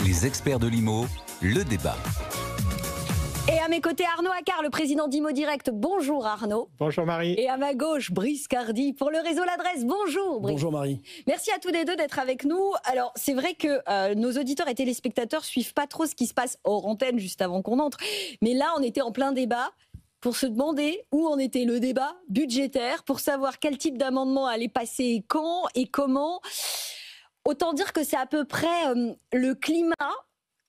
Les experts de l'IMO, le débat. Et à mes côtés, Arnaud Accard, le président d'IMO Direct. Bonjour Arnaud. Bonjour Marie. Et à ma gauche, Brice Cardi pour le réseau L'Adresse. Bonjour Brice. Bonjour Marie. Merci à tous les deux d'être avec nous. Alors c'est vrai que nos auditeurs et téléspectateurs suivent pas trop ce qui se passe hors antenne juste avant qu'on entre. Mais là, on était en plein débat pour se demander où en était le débat budgétaire, pour savoir quel type d'amendement allait passer quand et comment. Autant dire que c'est à peu près le climat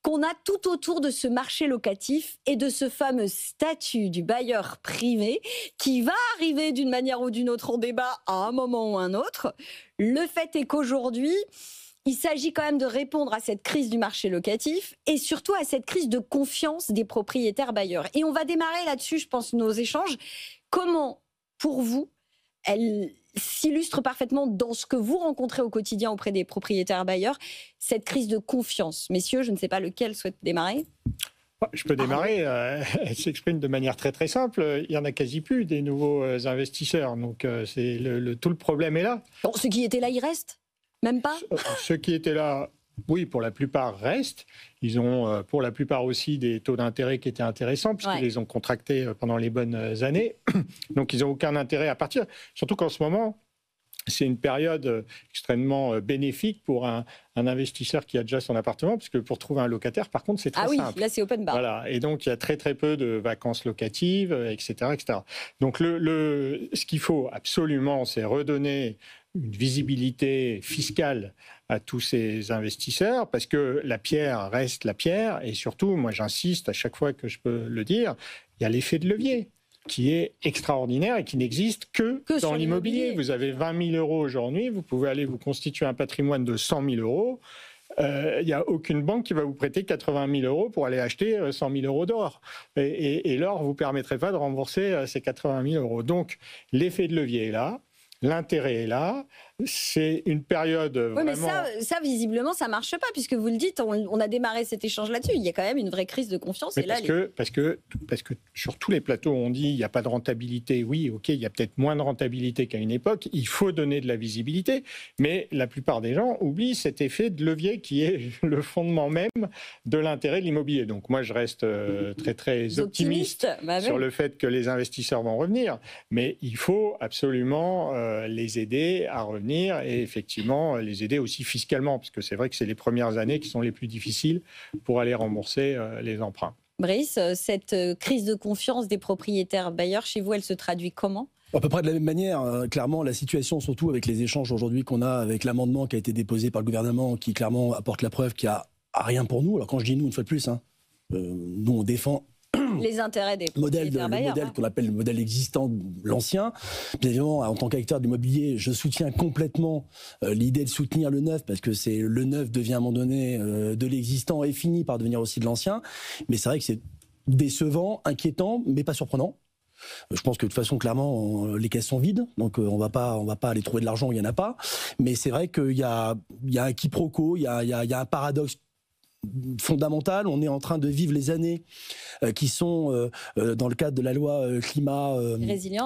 qu'on a tout autour de ce marché locatif et de ce fameux statut du bailleur privé qui va arriver d'une manière ou d'une autre en débat à un moment ou un autre. Le fait est qu'aujourd'hui, il s'agit quand même de répondre à cette crise du marché locatif et surtout à cette crise de confiance des propriétaires bailleurs. Et on va démarrer là-dessus, je pense, nos échanges. Comment, pour vous, elle s'illustre parfaitement dans ce que vous rencontrez au quotidien auprès des propriétaires bailleurs, cette crise de confiance? Messieurs, je ne sais pas lequel souhaite démarrer. Je peux démarrer. Elle s'exprime de manière très très simple. Il n'y en a quasi plus des nouveaux investisseurs. Donc tout le problème est là. Bon, ceux qui étaient là, ils restent? Même pas? Ceux qui étaient là, oui, pour la plupart restent. Ils ont pour la plupart aussi des taux d'intérêt qui étaient intéressants puisqu'ils les ont contractés pendant les bonnes années. Donc ils n'ont aucun intérêt à partir. Surtout qu'en ce moment, c'est une période extrêmement bénéfique pour un investisseur qui a déjà son appartement, parce que pour trouver un locataire, par contre, c'est très simple. Ah oui, là, c'est open bar. Voilà. Et donc, il y a très, très peu de vacances locatives, etc., etc. Donc, ce qu'il faut absolument, c'est redonner une visibilité fiscale à tous ces investisseurs, parce que la pierre reste la pierre, et surtout, moi, j'insiste à chaque fois que je peux le dire, il y a l'effet de levier qui est extraordinaire et qui n'existe que dans l'immobilier. Vous avez 20 000 euros aujourd'hui, vous pouvez aller vous constituer un patrimoine de 100 000 euros. Il n'y a aucune banque qui va vous prêter 80 000 euros pour aller acheter 100 000 euros d'or. Et l'or ne vous permettrait pas de rembourser ces 80 000 euros. Donc, l'effet de levier est là. L'intérêt est là. C'est une période vraiment... Oui, mais ça, visiblement, ça ne marche pas, puisque vous le dites, on a démarré cet échange là-dessus. Il y a quand même une vraie crise de confiance. Mais parce que sur tous les plateaux, on dit il n'y a pas de rentabilité. Oui, OK, il y a peut-être moins de rentabilité qu'à une époque. Il faut donner de la visibilité. Mais la plupart des gens oublient cet effet de levier qui est le fondement même de l'intérêt de l'immobilier. Donc moi, je reste très, très optimiste sur le fait que les investisseurs vont revenir. Mais il faut absolument les aider à revenir et effectivement les aider aussi fiscalement, parce que c'est vrai que c'est les premières années qui sont les plus difficiles pour aller rembourser les emprunts. Brice, cette crise de confiance des propriétaires bailleurs, chez vous, elle se traduit comment ? À peu près de la même manière, clairement, la situation, surtout avec les échanges aujourd'hui qu'on a avec l'amendement qui a été déposé par le gouvernement, qui clairement apporte la preuve qu'il n'y a rien pour nous. Alors quand je dis nous, une fois de plus, nous on défend les intérêts des propriétaires bailleurs. Le modèle qu'on appelle le modèle existant, l'ancien. Bien évidemment, en tant qu'acteur de l'immobilier, je soutiens complètement l'idée de soutenir le neuf, parce que le neuf devient à un moment donné de l'existant et finit par devenir aussi de l'ancien. Mais c'est vrai que c'est décevant, inquiétant, mais pas surprenant. Je pense que de toute façon, clairement, les caisses sont vides, donc on va pas aller trouver de l'argent où il n'y en a pas. Mais c'est vrai qu'il y a un quiproquo, il y a un paradoxe fondamental. On est en train de vivre les années qui sont dans le cadre de la loi climat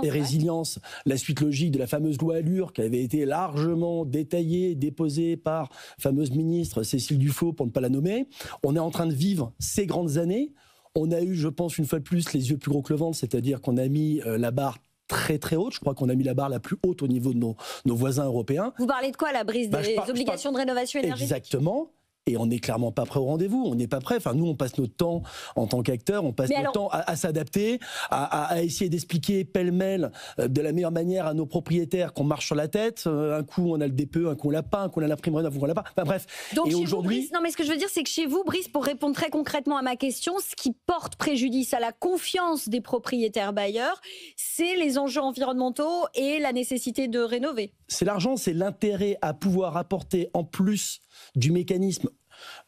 et résilience, la suite logique de la fameuse loi Allure qui avait été largement détaillée, déposée par fameuse ministre Cécile Duflot pour ne pas la nommer. On est en train de vivre ces grandes années. On a eu, je pense, une fois de plus les yeux plus gros que le ventre, c'est-à-dire qu'on a mis la barre très très haute. Je crois qu'on a mis la barre la plus haute au niveau de nos voisins européens. Vous parlez de quoi, la brise des obligations de rénovation énergétique ? Exactement. Et on n'est clairement pas prêt au rendez-vous. On n'est pas prêt. Enfin, nous, on passe notre temps en tant qu'acteur, on passe notre temps à s'adapter, à essayer d'expliquer pêle-mêle de la meilleure manière à nos propriétaires qu'on marche sur la tête. Un coup, on a le DPE, un coup, on l'a pas, un coup, on a la prime rénov', un coup, on l'a pas. Enfin, bref. Donc, et aujourd'hui... Non, mais ce que je veux dire, c'est que chez vous, Brice, pour répondre très concrètement à ma question, ce qui porte préjudice à la confiance des propriétaires bailleurs, c'est les enjeux environnementaux et la nécessité de rénover. C'est l'argent, c'est l'intérêt à pouvoir apporter en plus du mécanisme.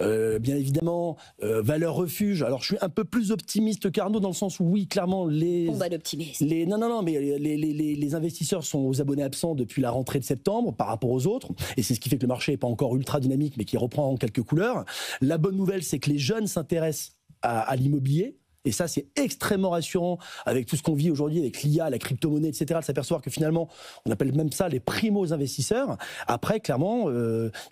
Bien évidemment, valeur refuge. Alors, je suis un peu plus optimiste qu'Arnaud dans le sens où, oui, clairement, les investisseurs sont aux abonnés absents depuis la rentrée de septembre par rapport aux autres. Et c'est ce qui fait que le marché n'est pas encore ultra dynamique, mais qui reprend en quelques couleurs. La bonne nouvelle, c'est que les jeunes s'intéressent à l'immobilier. Et ça, c'est extrêmement rassurant avec tout ce qu'on vit aujourd'hui, avec l'IA, la crypto-monnaie, etc., de s'apercevoir que finalement, on appelle même ça les primo-investisseurs. Après, clairement,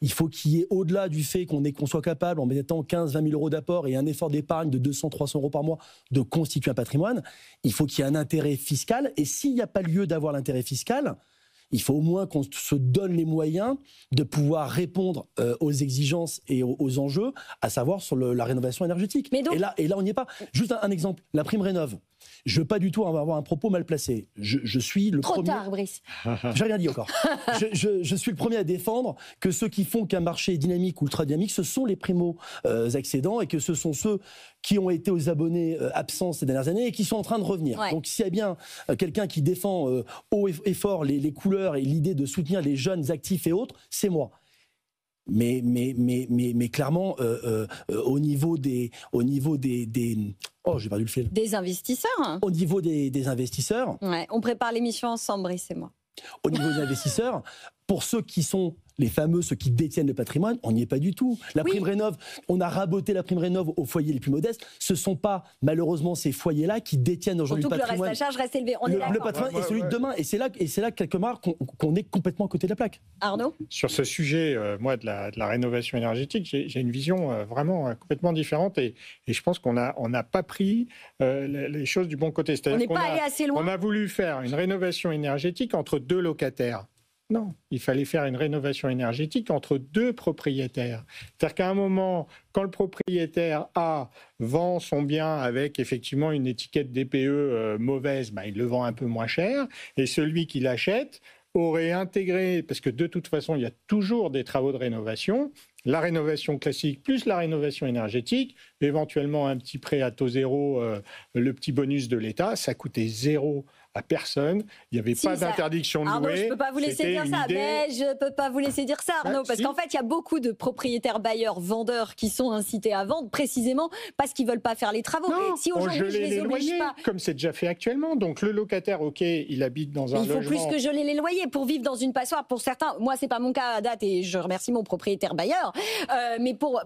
il faut qu'il y ait, au-delà du fait qu'on soit capable, en mettant 15-20 000 euros d'apport et un effort d'épargne de 200-300 euros par mois, de constituer un patrimoine, il faut qu'il y ait un intérêt fiscal. Et s'il n'y a pas lieu d'avoir l'intérêt fiscal, il faut au moins qu'on se donne les moyens de pouvoir répondre aux exigences et aux enjeux, à savoir sur la rénovation énergétique. Mais donc... et là, on n'y est pas. Juste un exemple, la prime rénov'. Je veux pas du tout avoir un propos mal placé. Je suis le premier... Trop tard, Brice. J'ai rien dit encore. Je suis le premier à défendre que ceux qui font qu'un marché est dynamique ou ultra dynamique, ce sont les primo-accédants et que ce sont ceux qui ont été aux abonnés absents ces dernières années et qui sont en train de revenir. Ouais. Donc s'il y a bien quelqu'un qui défend haut et fort les couleurs et l'idée de soutenir les jeunes actifs et autres, c'est moi. Mais clairement, au niveau des oh, j'ai perdu le fil. Des investisseurs. Au niveau des investisseurs. Ouais, on prépare l'émission ensemble, Brice et moi. Au niveau des investisseurs, pour ceux qui sont les fameux, ceux qui détiennent le patrimoine, on n'y est pas du tout. La prime rénov', on a raboté la prime rénov' aux foyers les plus modestes. Ce ne sont pas, malheureusement, ces foyers-là qui détiennent aujourd'hui le patrimoine. Surtout que le reste à charge reste élevé. On est d'accord. Le patrimoine est celui de demain. Et c'est là quelque part, qu'on est complètement à côté de la plaque. Arnaud ? Sur ce sujet, moi, de la rénovation énergétique, j'ai une vision vraiment complètement différente. Et je pense qu'on n'a pas pris les choses du bon côté. On n'est pas allé assez loin. On a voulu faire une rénovation énergétique entre deux locataires. Non, il fallait faire une rénovation énergétique entre deux propriétaires. C'est-à-dire qu'à un moment, quand le propriétaire A vend son bien avec effectivement une étiquette DPE mauvaise, il le vend un peu moins cher. Et celui qui l'achète aurait intégré, parce que de toute façon, il y a toujours des travaux de rénovation, la rénovation classique plus la rénovation énergétique, éventuellement un petit prêt à taux zéro, le petit bonus de l'État, ça coûtait zéro à personne. Il n'y avait pas d'interdiction de louer. Arnaud, je ne peux pas vous laisser dire ça. Mais je ne peux pas vous laisser dire ça, Arnaud. Parce qu'en fait, il y a beaucoup de propriétaires bailleurs, vendeurs qui sont incités à vendre précisément parce qu'ils ne veulent pas faire les travaux. Non, si aujourd'hui, je les oblige pas. Comme c'est déjà fait actuellement. Donc le locataire, OK, il habite dans un logement. Il faut plus que geler les loyers pour vivre dans une passoire. Pour certains, moi, ce n'est pas mon cas à date et je remercie mon propriétaire bailleur. Mais pour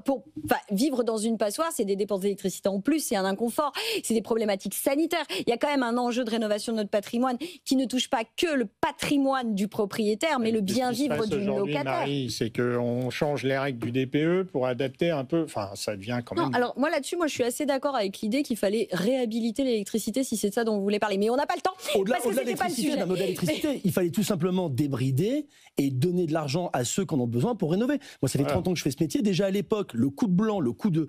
vivre dans une passoire, c'est des dépenses d'électricité en plus, c'est un inconfort, c'est des problématiques sanitaires. Il y a quand même un enjeu de rénovation de notre patrimoine qui ne touche pas que le patrimoine du propriétaire, mais le bien-vivre du locataire. Marie, c'est qu'on change les règles du DPE pour adapter un peu. Enfin, ça devient quand même. Non, alors moi là-dessus, je suis assez d'accord avec l'idée qu'il fallait réhabiliter l'électricité si c'est de ça dont vous voulez parler. Mais on n'a pas le temps. Au-delà de l'électricité, il fallait tout simplement débrider et donner de l'argent à ceux qui en ont besoin pour rénover. Moi, ça fait 30 ans que je fais ce métier. Déjà à l'époque, le coup de blanc, le coup de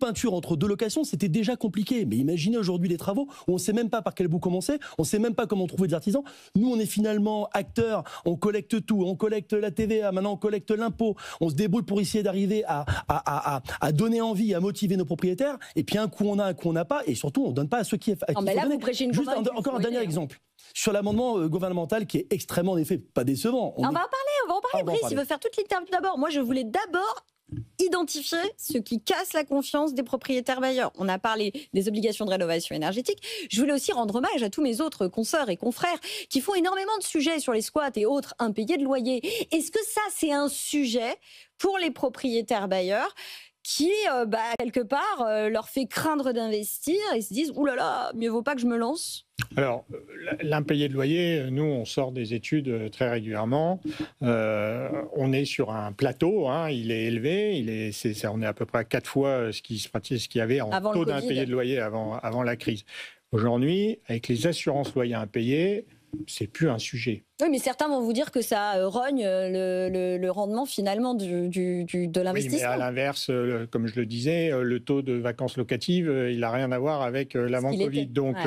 peinture entre deux locations, c'était déjà compliqué. Mais imaginez aujourd'hui des travaux où on ne sait même pas par quel bout commencer, on ne sait même pas comment trouver des artisans. Nous, on est finalement acteurs, on collecte tout, on collecte la TVA, maintenant on collecte l'impôt, on se débrouille pour essayer d'arriver à donner envie, à motiver nos propriétaires. Et puis un coup on a, un coup on n'a pas, et surtout on ne donne pas à ceux qui. Non, mais là, vous prêchez une Juste encore un dernier exemple. Sur l'amendement gouvernemental qui est extrêmement, en effet, pas décevant. On va en parler, Brice. Il veut faire toute l'interview d'abord. Moi, je voulais d'abord identifier ce qui casse la confiance des propriétaires bailleurs. On a parlé des obligations de rénovation énergétique. Je voulais aussi rendre hommage à tous mes autres consoeurs et confrères qui font énormément de sujets sur les squats et autres impayés de loyer. Est-ce que ça, c'est un sujet pour les propriétaires bailleurs qui, quelque part, leur fait craindre d'investir et se disent « Ouh là là, mieux vaut pas que je me lance ». Alors, l'impayé de loyer, nous, on sort des études très régulièrement. On est sur un plateau, il est élevé. On est à peu près à 4 fois ce qu'il y avait en taux d'impayé de loyer avant la crise. Aujourd'hui, avec les assurances loyers impayés, c'est plus un sujet. Oui, mais certains vont vous dire que ça rogne le rendement finalement de l'investissement. Oui, mais à l'inverse, comme je le disais, le taux de vacances locatives, il n'a rien à voir avec l'avant Covid. Donc,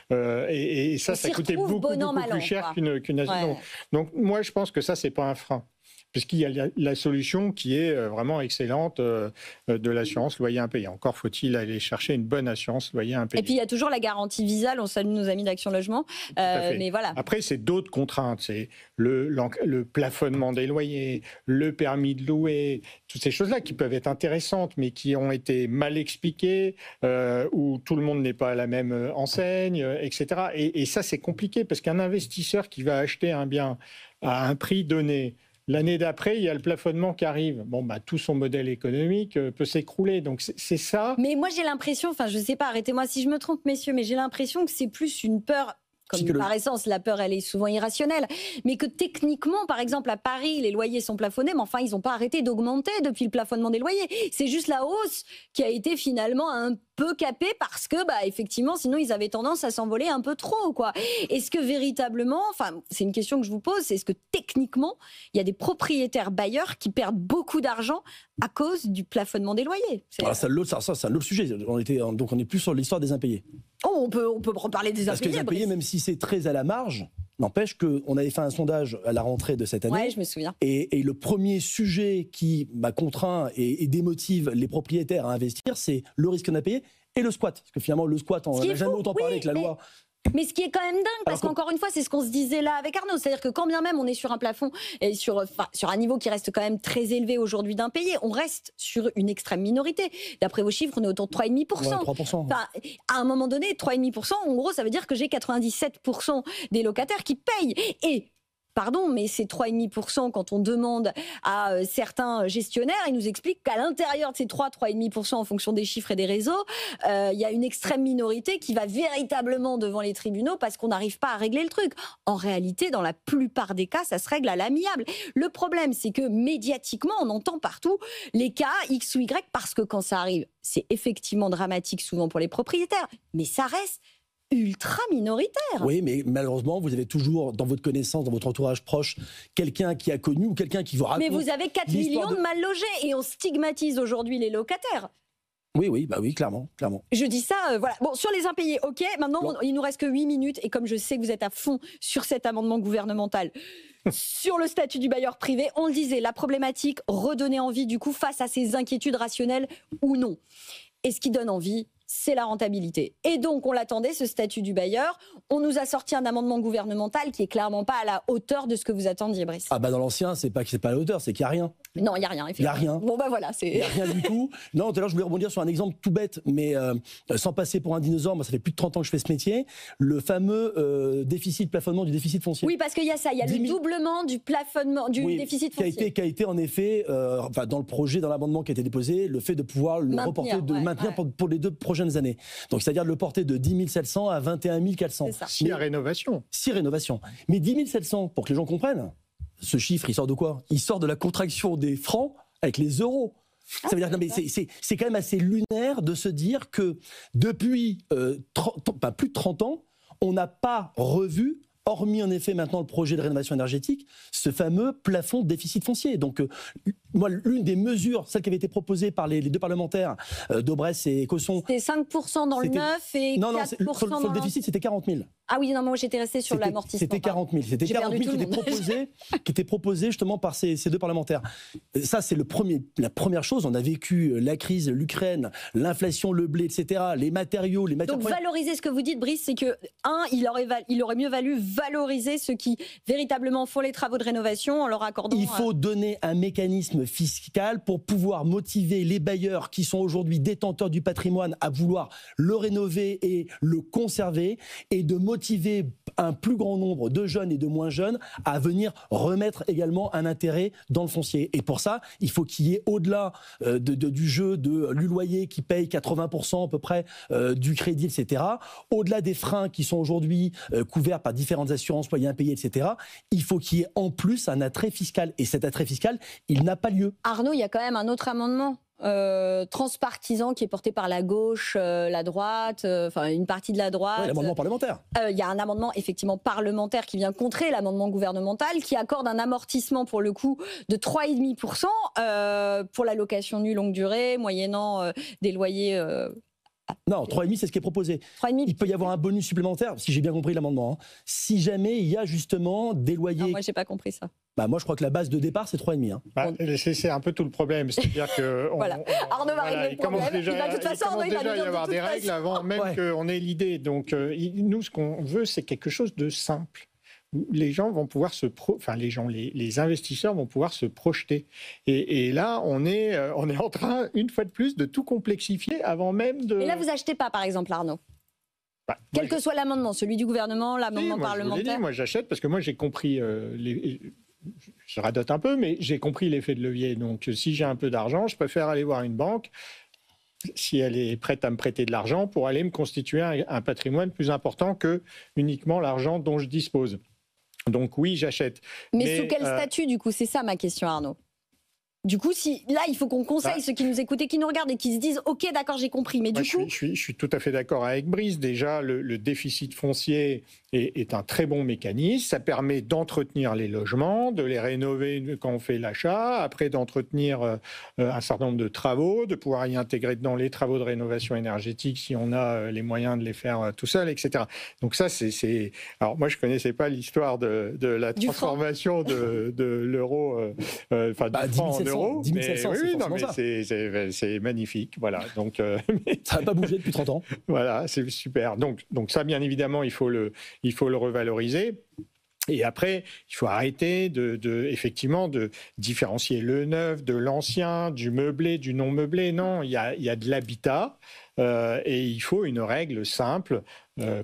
et ça coûtait beaucoup plus cher qu'une assurance. Donc, moi, je pense que ça, c'est pas un frein. Puisqu'il y a la solution qui est vraiment excellente de l'assurance loyer impayé. Encore faut-il aller chercher une bonne assurance loyer impayé. Et puis il y a toujours la garantie Visal, on salue nos amis d'Action Logement. Mais voilà. Après, c'est d'autres contraintes. C'est le plafonnement des loyers, le permis de louer, toutes ces choses-là qui peuvent être intéressantes, mais qui ont été mal expliquées, où tout le monde n'est pas à la même enseigne, etc. Et ça, c'est compliqué, parce qu'un investisseur qui va acheter un bien à un prix donné, L'année d'après, il y a le plafonnement qui arrive. Bon, bah, tout son modèle économique peut s'écrouler. Donc, c'est ça. Mais moi, j'ai l'impression, enfin, je sais pas, arrêtez-moi si je me trompe, messieurs, mais j'ai l'impression que c'est plus une peur. Comme par essence, la peur, elle est souvent irrationnelle. Mais que techniquement, par exemple, à Paris, les loyers sont plafonnés, mais enfin, ils n'ont pas arrêté d'augmenter depuis le plafonnement des loyers. C'est juste la hausse qui a été finalement un peu capée parce que, bah, effectivement, sinon, ils avaient tendance à s'envoler un peu trop, quoi. Est-ce que véritablement, enfin, c'est une question que je vous pose, c'est est-ce que techniquement, il y a des propriétaires bailleurs qui perdent beaucoup d'argent à cause du plafonnement des loyers? Alors, ça, c'est un autre sujet. Donc, on est plus sur l'histoire des impayés. Oh, on peut reparler des impayés. Parce que les impayés, même si c'est très à la marge, n'empêche qu'on avait fait un sondage à la rentrée de cette année. Ouais, je me souviens. Et le premier sujet qui contraint et démotive les propriétaires à investir, c'est le risque d'impayé et le squat. Parce que finalement, le squat, on n'a jamais autant parlé avec la loi. Mais ce qui est quand même dingue, parce qu'encore une fois, c'est ce qu'on se disait là avec Arnaud, c'est-à-dire que quand bien même on est sur un plafond et sur un niveau qui reste quand même très élevé aujourd'hui d'impayés, on reste sur une extrême minorité. D'après vos chiffres, on est autour de 3,5%. Ouais, 3%. Enfin, à un moment donné, 3,5%, en gros, ça veut dire que j'ai 97% des locataires qui payent. Et pardon, mais ces 3,5%, quand on demande à certains gestionnaires, ils nous expliquent qu'à l'intérieur de ces 3,5% en fonction des chiffres et des réseaux, il y a une extrême minorité qui va véritablement devant les tribunaux parce qu'on n'arrive pas à régler le truc. En réalité, dans la plupart des cas, ça se règle à l'amiable. Le problème, c'est que médiatiquement, on entend partout les cas X ou Y parce que quand ça arrive, c'est effectivement dramatique souvent pour les propriétaires, mais ça reste ultra minoritaire. Oui, mais malheureusement, vous avez toujours dans votre connaissance, dans votre entourage proche, quelqu'un qui a connu ou quelqu'un qui vous raconte. Mais vous avez 4 millions de mal logés et on stigmatise aujourd'hui les locataires. Oui, clairement. Je dis ça, voilà. Bon, sur les impayés, ok. Maintenant, il nous reste que 8 minutes et comme je sais que vous êtes à fond sur cet amendement gouvernemental, sur le statut du bailleur privé, on le disait, la problématique, redonner envie du coup face à ces inquiétudes rationnelles ou non. Et ce qui donne envie, c'est la rentabilité. Et donc, on l'attendait, ce statut du bailleur. On nous a sorti un amendement gouvernemental qui est clairement pas à la hauteur de ce que vous attendiez, Brice. Ah bah dans l'ancien, c'est pas que c'est pas à la hauteur, c'est qu'il n'y a rien. Non, il n'y a rien, effectivement. Il n'y a rien. Bon bah voilà, il n'y a rien du tout. Non, tout à l'heure, je voulais rebondir sur un exemple tout bête, mais sans passer pour un dinosaure, moi ça fait plus de 30 ans que je fais ce métier, le fameux plafonnement du déficit foncier. Oui, parce qu'il y a ça, il y a le doublement du plafonnement du déficit foncier. Qui a été en effet, dans le projet, dans l'amendement qui a été déposé, le fait de pouvoir le maintenir pour les 2 prochaines années. Donc c'est-à-dire de le porter de 10 700 à 21 400. Si rénovation. Si rénovation. Mais 10 700, pour que les gens comprennent, ce chiffre, il sort de quoi? Il sort de la contraction des francs avec les euros. Ça veut dire, non, mais c'est quand même assez lunaire de se dire que depuis plus de 30 ans, on n'a pas revu, hormis en effet maintenant le projet de rénovation énergétique, ce fameux plafond de déficit foncier. Donc, moi, l'une des mesures, celle qui avait été proposée par les 2 parlementaires, Daubresse et Cosson... C'était 5% dans le neuf et 4% sur le déficit, c'était 40 000. Ah oui, non, moi j'étais resté sur l'amortissement. C'était 40 000. C'était 40 000 qui étaient proposés justement par ces 2 parlementaires. Ça, c'est la première chose. On a vécu la crise, l'Ukraine, l'inflation, le blé, etc., les matériaux, les matières premières. Donc valoriser ce que vous dites, Brice, c'est que, il aurait mieux valu valoriser ceux qui véritablement font les travaux de rénovation en leur accordant... Il faut donner un mécanisme fiscal pour pouvoir motiver les bailleurs qui sont aujourd'hui détenteurs du patrimoine à vouloir le rénover et le conserver et de motiver un plus grand nombre de jeunes et de moins jeunes à venir remettre également un intérêt dans le foncier. Et pour ça, il faut qu'il y ait au-delà du jeu du loyer qui paye 80% à peu près du crédit, etc., au-delà des freins qui sont aujourd'hui couverts par différentes assurances, loyers impayés, etc., il faut qu'il y ait en plus un attrait fiscal. Et cet attrait fiscal, il n'a pas lieu. Arnaud, il y a quand même un autre amendement transpartisan qui est porté par la gauche, la droite, une partie de la droite. Oui, l'amendement parlementaire. Il y a un amendement effectivement parlementaire qui vient contrer l'amendement gouvernemental qui accorde un amortissement pour le coup de 3,5% pour la location nue longue durée, moyennant des loyers... Non, 3,5, c'est ce qui est proposé. 3,5. Il peut y avoir un bonus supplémentaire, si j'ai bien compris l'amendement. Si jamais il y a justement des loyers... Non, moi, j'ai pas compris ça. Moi, je crois que la base de départ, c'est 3,5. C'est un peu tout le problème. C'est-à-dire que... Voilà. Arnaud va régler le problème. Il va de toute façon, il commence déjà à y avoir des règles avant même qu'on ait l'idée. Donc, nous, ce qu'on veut, c'est quelque chose de simple. Les gens vont pouvoir les investisseurs vont pouvoir se projeter. Et là, on est en train, une fois de plus, de tout complexifier avant même de... Mais là, vous achetez pas, par exemple, Arnaud. Quel que soit l'amendement, celui du gouvernement, l'amendement parlementaire. Moi, j'achète parce que moi, j'ai compris je radote un peu, mais j'ai compris l'effet de levier. Donc, si j'ai un peu d'argent, je préfère aller voir une banque si elle est prête à me prêter de l'argent pour aller me constituer un patrimoine plus important que uniquement l'argent dont je dispose. Donc oui, j'achète. Mais sous quel statut, du coup? C'est ça ma question, Arnaud. Du coup, là, il faut qu'on conseille ceux qui nous écoutent et qui nous regardent et qui se disent « Ok, d'accord, j'ai compris ». Mais du coup... Je suis tout à fait d'accord avec Brice. Déjà, le déficit foncier est un très bon mécanisme. Ça permet d'entretenir les logements, de les rénover quand on fait l'achat, après d'entretenir un certain nombre de travaux, de pouvoir y intégrer dans les travaux de rénovation énergétique si on a les moyens de les faire tout seul, etc. Donc ça, c'est... Alors moi, je ne connaissais pas l'histoire de la transformation de l'euro, enfin du franc en euros. 10 700, oui, non, mais ça. c'est magnifique. Voilà. Donc, ça n'a pas bougé depuis 30 ans. Voilà, c'est super. Donc ça, bien évidemment, il faut le revaloriser. Et après, il faut arrêter effectivement de différencier le neuf de l'ancien, du meublé, du non meublé. Non, il y a de l'habitat et il faut une règle simple,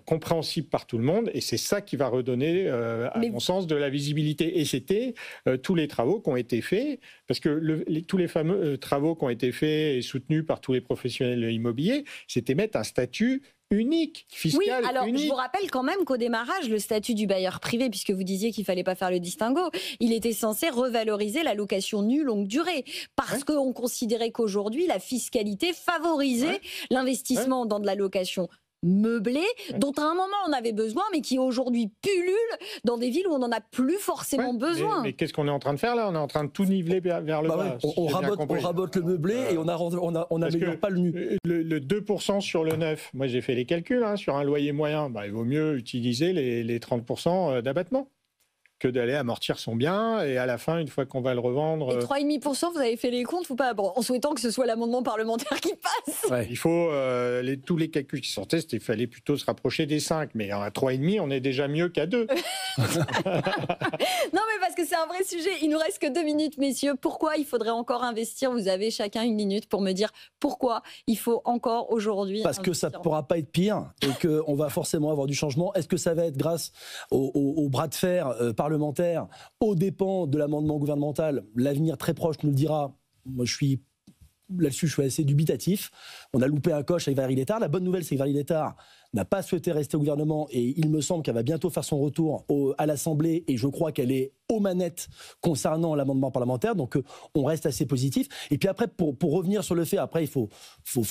compréhensible par tout le monde. Et c'est ça qui va redonner, à mon sens, de la visibilité. Et c'était tous les travaux qui ont été faits, parce que tous les fameux travaux qui ont été faits et soutenus par tous les professionnels immobiliers, c'était mettre un statut unique, fiscal. Oui, alors unique. je vous rappelle quand même qu'au démarrage, le statut du bailleur privé, puisque vous disiez qu'il ne fallait pas faire le distinguo, il était censé revaloriser la location nue longue durée, parce qu'on considérait qu'aujourd'hui, la fiscalité favorisait l'investissement dans de la location meublée, dont à un moment on avait besoin, mais qui aujourd'hui pullule dans des villes où on n'en a plus forcément besoin. Mais qu'est-ce qu'on est en train de faire là? On est en train de tout niveler vers le bas. On rabote le meublé et on n'améliore pas le nu. Le 2% sur le neuf, moi j'ai fait les calculs, sur un loyer moyen, il vaut mieux utiliser les 30% d'abattement que d'aller amortir son bien et à la fin, une fois qu'on va le revendre... Et 3,5%, vous avez fait les comptes ou pas? Bon, en souhaitant que ce soit l'amendement parlementaire qui passe. Ouais. Il faut, tous les calculs qui sortaient, il fallait plutôt se rapprocher des 5, mais à 3,5, on est déjà mieux qu'à 2. Non, mais parce que c'est un vrai sujet. Il nous reste que 2 minutes, messieurs. Pourquoi il faudrait encore investir? Vous avez chacun 1 minute pour me dire pourquoi il faut encore aujourd'hui Parce que ça ne pourra pas être pire et qu'on va forcément avoir du changement. Est-ce que ça va être grâce au bras de fer parlementaire, aux dépens de l'amendement gouvernemental? L'avenir très proche nous le dira. Moi, là-dessus, je suis assez dubitatif. On a loupé un coche avec Valérie Létard. La bonne nouvelle, c'est que Valérie Létard n'a pas souhaité rester au gouvernement et il me semble qu'elle va bientôt faire son retour à l'Assemblée et je crois qu'elle est aux manettes concernant l'amendement parlementaire. Donc, on reste assez positif. Et puis après, pour revenir sur le fait, après, il faut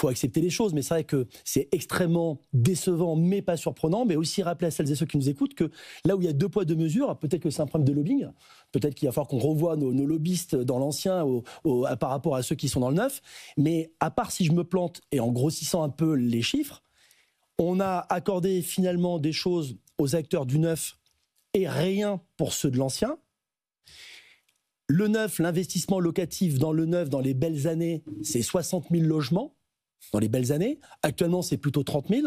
accepter les choses. Mais c'est vrai que c'est extrêmement décevant, mais pas surprenant. Mais aussi rappeler à celles et ceux qui nous écoutent que là où il y a 2 poids, 2 mesures, peut-être que c'est un problème de lobbying. Peut-être qu'il va falloir qu'on revoie nos lobbyistes dans l'ancien par rapport à ceux qui sont dans le neuf. Mais à part si je me plante et en grossissant un peu les chiffres, on a accordé finalement des choses aux acteurs du neuf et rien pour ceux de l'ancien. Le neuf, l'investissement locatif dans le neuf, dans les belles années, c'est 60 000 logements dans les belles années. Actuellement, c'est plutôt 30 000.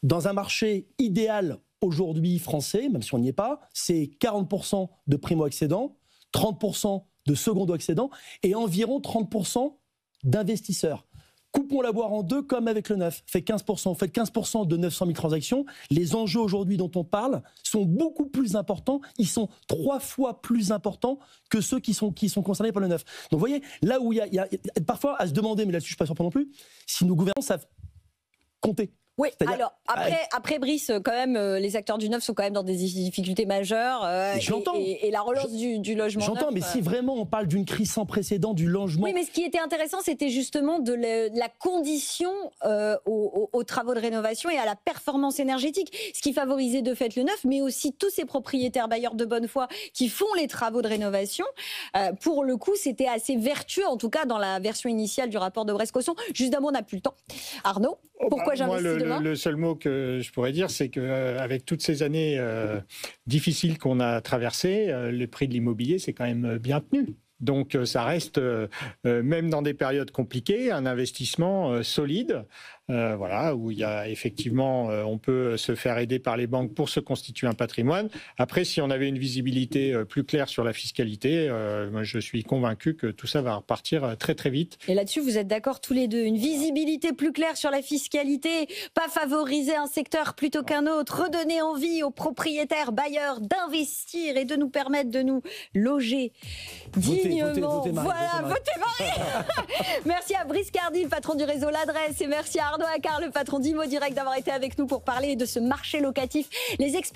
Dans un marché idéal aujourd'hui français, même si on n'y est pas, c'est 40% de primo-accédants, 30% de secondo-accédants et environ 30% d'investisseurs. Coupons la boire en deux comme avec le neuf. Faites 15%. Faites 15% de 900 000 transactions. Les enjeux aujourd'hui dont on parle sont beaucoup plus importants. Ils sont 3 fois plus importants que ceux qui sont concernés par le neuf. Donc vous voyez, là où il y a parfois à se demander, mais là-dessus je ne suis pas surpris non plus, si nos gouvernants savent compter. Oui, alors après Brice, quand même, les acteurs du neuf sont quand même dans des difficultés majeures. Et la relance du logement neuf. J'entends, mais si vraiment on parle d'une crise sans précédent du logement... Oui, mais ce qui était intéressant, c'était justement de la condition aux travaux de rénovation et à la performance énergétique, ce qui favorisait de fait le neuf, mais aussi tous ces propriétaires bailleurs de bonne foi qui font les travaux de rénovation. Pour le coup, c'était assez vertueux, en tout cas dans la version initiale du rapport de Brest-Caution. Juste d'un mot, on n'a plus le temps. Arnaud, pourquoi j'investis demain ? Le seul mot que je pourrais dire, c'est qu'avec toutes ces années difficiles qu'on a traversées, le prix de l'immobilier, c'est quand même bien tenu. Donc ça reste, même dans des périodes compliquées, un investissement solide. Voilà, où il y a effectivement, on peut se faire aider par les banques pour se constituer un patrimoine. Après, si on avait une visibilité plus claire sur la fiscalité, moi, je suis convaincu que tout ça va repartir très très vite. Et là-dessus, vous êtes d'accord tous les deux, une visibilité plus claire sur la fiscalité, pas favoriser un secteur plutôt qu'un autre, redonner envie aux propriétaires, bailleurs d'investir et de nous permettre de nous loger dignement. Votez Marie, Voilà, votez Marie. Merci à Brice Cardi, le patron du réseau L'Adresse, et merci à Arnaud Accard, le patron d'Imo Direct, d'avoir été avec nous pour parler de ce marché locatif. Les experts